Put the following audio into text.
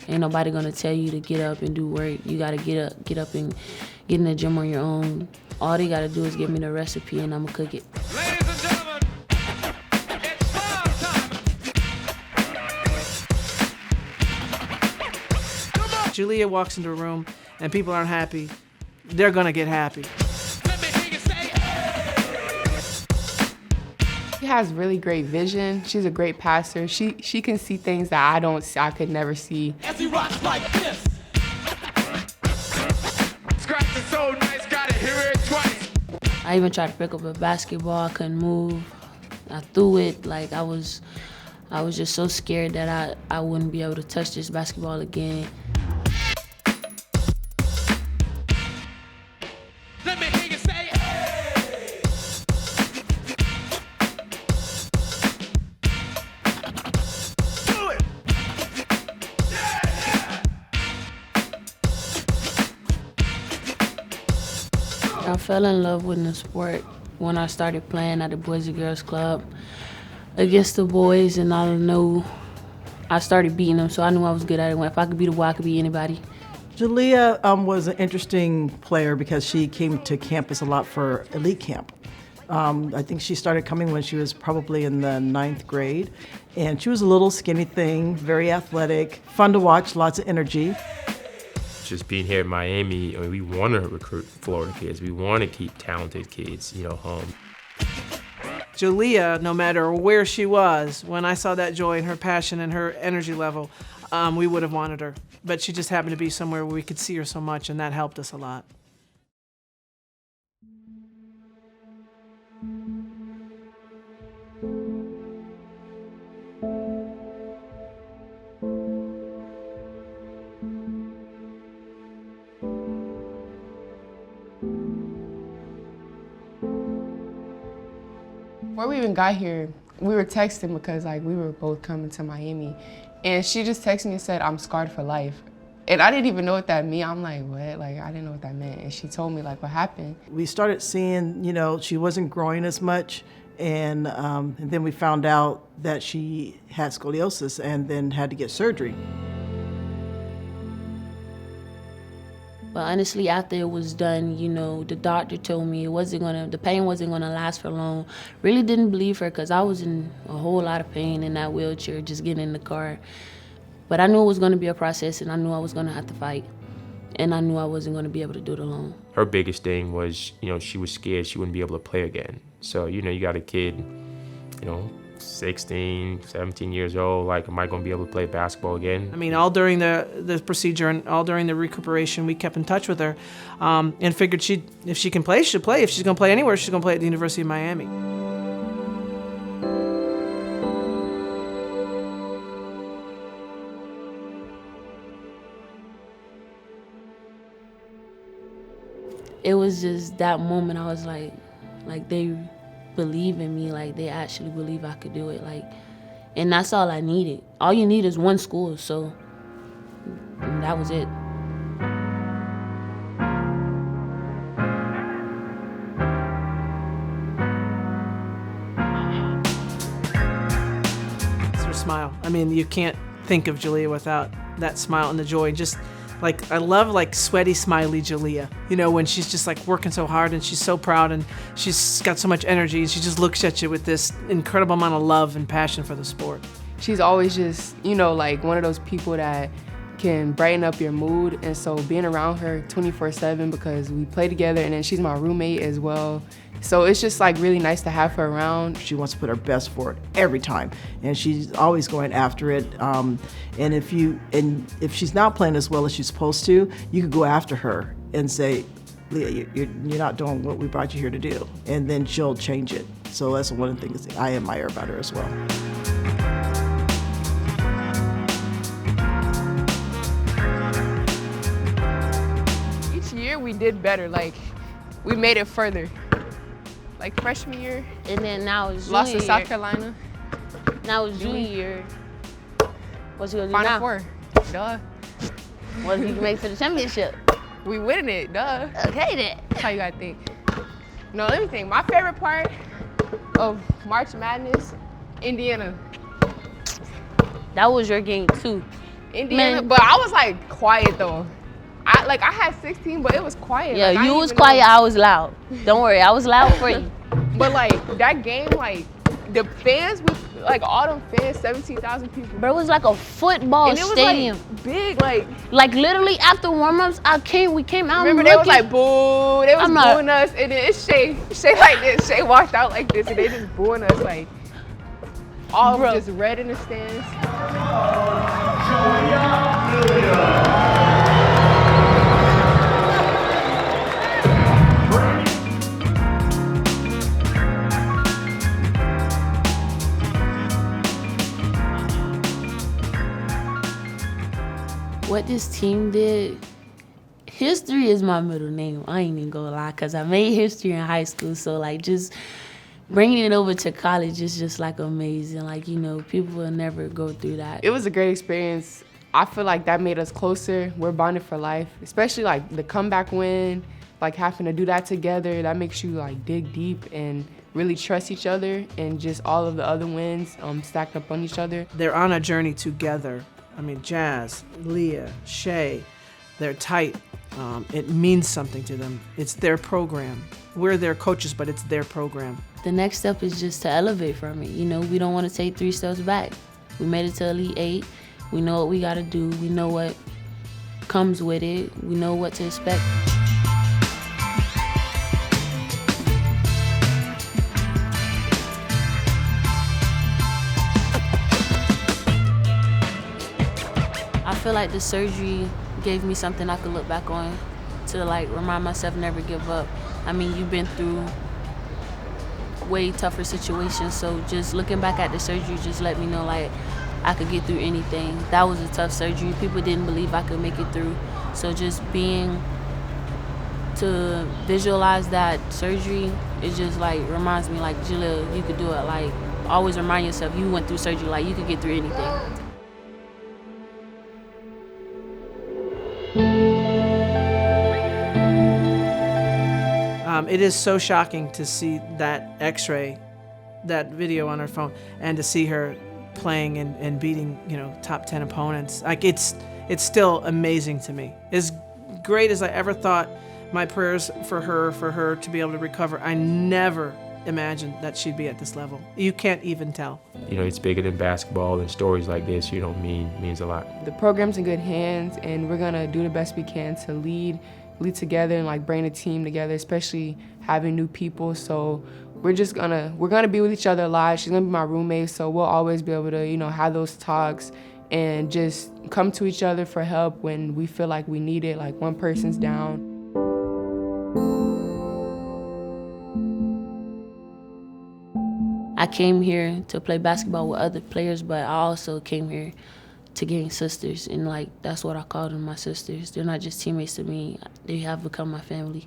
Ain't nobody gonna tell you to get up and do work. You gotta get up and get in the gym on your own. All they gotta do is give me the recipe and I'ma cook it. Ladies and gentlemen, it's time. Julia walks into a room and people aren't happy, they're gonna get happy. Let me hear you say, She has really great vision. She's a great passer. She can see things that I could never see. as he rocks like this. Scratch is so nice, gotta hear it twice. I even tried to pick up a basketball, I couldn't move. I threw it, like I was just so scared that I wouldn't be able to touch this basketball again. Let me hear you say, do it. I fell in love with the sport when I started playing at the Boys and Girls Club against the boys, and I knew I started beating them, so I knew I was good at it. If I could beat a boy, I could beat anybody. Julia was an interesting player because she came to campus a lot for elite camp. I think she started coming when she was probably in the 9th grade, and she was a little skinny thing, very athletic, fun to watch, lots of energy. Just being here in Miami, I mean, we want to recruit Florida kids. We want to keep talented kids, home. Julia, no matter where she was, when I saw that joy and her passion and her energy level, we would have wanted her. But she just happened to be somewhere where we could see her so much, and that helped us a lot. Before we even got here, we were texting because we were both coming to Miami. And she just texted me and said, "I'm scarred for life." And I didn't even know what that meant. I'm like, what? I didn't know what that meant. And she told me what happened. We started seeing, she wasn't growing as much, and then we found out that she had scoliosis and then had to get surgery. But honestly, after it was done, the doctor told me the pain wasn't gonna last for long. Really didn't believe her because I was in a whole lot of pain in that wheelchair, just getting in the car. But I knew it was gonna be a process, and I knew I was gonna have to fight. And I knew I wasn't gonna be able to do it alone. Her biggest thing was, she was scared she wouldn't be able to play again. So, you got a kid, 16, 17 years old, am I going to be able to play basketball again? I mean, all during the procedure and all during the recuperation, we kept in touch with her and figured if she can play, she'll play. If she's going to play anywhere, she's going to play at the University of Miami. It was just that moment I was like they believe in me, they actually believe I could do it, and that's all I needed. All you need is one school, so that was it. It's her smile. I mean, you can't think of Julia without that smile and the joy. Just I love sweaty, smiley Julia. When she's just working so hard and she's so proud and she's got so much energy. She just looks at you with this incredible amount of love and passion for the sport. She's always just, one of those people that can brighten up your mood. And so being around her 24/7, because we play together, and then she's my roommate as well. So it's just really nice to have her around. She wants to put her best forward every time, and she's always going after it. And if she's not playing as well as she's supposed to, you could go after her and say, "Leah, you're not doing what we brought you here to do," and then she'll change it. So that's one of the things I admire about her as well. Each year we did better. We made it further. Freshman year, And then now it's lost junior to South year. Carolina. Now it's junior year. What's you gonna do Final now? Four. Duh. What if you can make it to the championship? We winning it, duh. Okay then. That's how you gotta think. No, let me think. My favorite part of March Madness, Indiana. That was your game too. Indiana, Man. but I was like quiet though. I had 16, but it was quiet. Yeah, Like, I you didn't was even quiet, know. I was loud. Don't worry, I was loud for you. But like that game, like the fans was like all them fans, 17,000 people. Bro, it was like a football And it was stadium. like big, like Like literally after warm-ups, we came out. remember and they was looking. like boo, they was I'm not- booing us, and then it's Shay like this, Shay walked out like this, and they just booing us like all of them Bro. just red in the stands. What this team did, history is my middle name. I ain't even gonna lie, cause I made history in high school. So like just bringing it over to college is just like amazing. Like, you know, people will never go through that. It was a great experience. I feel like that made us closer. We're bonded for life, especially like the comeback win, like having to do that together. That makes you like dig deep and really trust each other, and just all of the other wins stacked up on each other. They're on a journey together. I mean, Jazz, Leah, Shay, they're tight. It means something to them. It's their program. We're their coaches, but it's their program. The next step is just to elevate from it. You know, we don't want to take 3 steps back. We made it to Elite 8. We know what we got to do. We know what comes with it. We know what to expect. I feel like the surgery gave me something I could look back on to like remind myself never give up. I mean, you've been through way tougher situations, so just looking back at the surgery just let me know like I could get through anything. That was a tough surgery. People didn't believe I could make it through. So just being to visualize that surgery, it just like reminds me like, Jalil, you could do it. Like always remind yourself you went through surgery, like you could get through anything. It is so shocking to see that x-ray, that video on her phone, and to see her playing and beating, you know, top 10 opponents. Like it's still amazing to me. As great as I ever thought, my prayers for her to be able to recover, I never imagined that she'd be at this level. You can't even tell. You know, it's bigger than basketball, and stories like this, you know, means a lot. The program's in good hands, and we're gonna do the best we can to lead together and like bring a team together, especially having new people. So we're gonna be with each other a lot. She's gonna be my roommate, so we'll always be able to, you know, have those talks and just come to each other for help when we feel like we need it, like one person's down. I came here to play basketball with other players, but I also came here to gain sisters, and like that's what I call them, my sisters. They're not just teammates to me, they have become my family.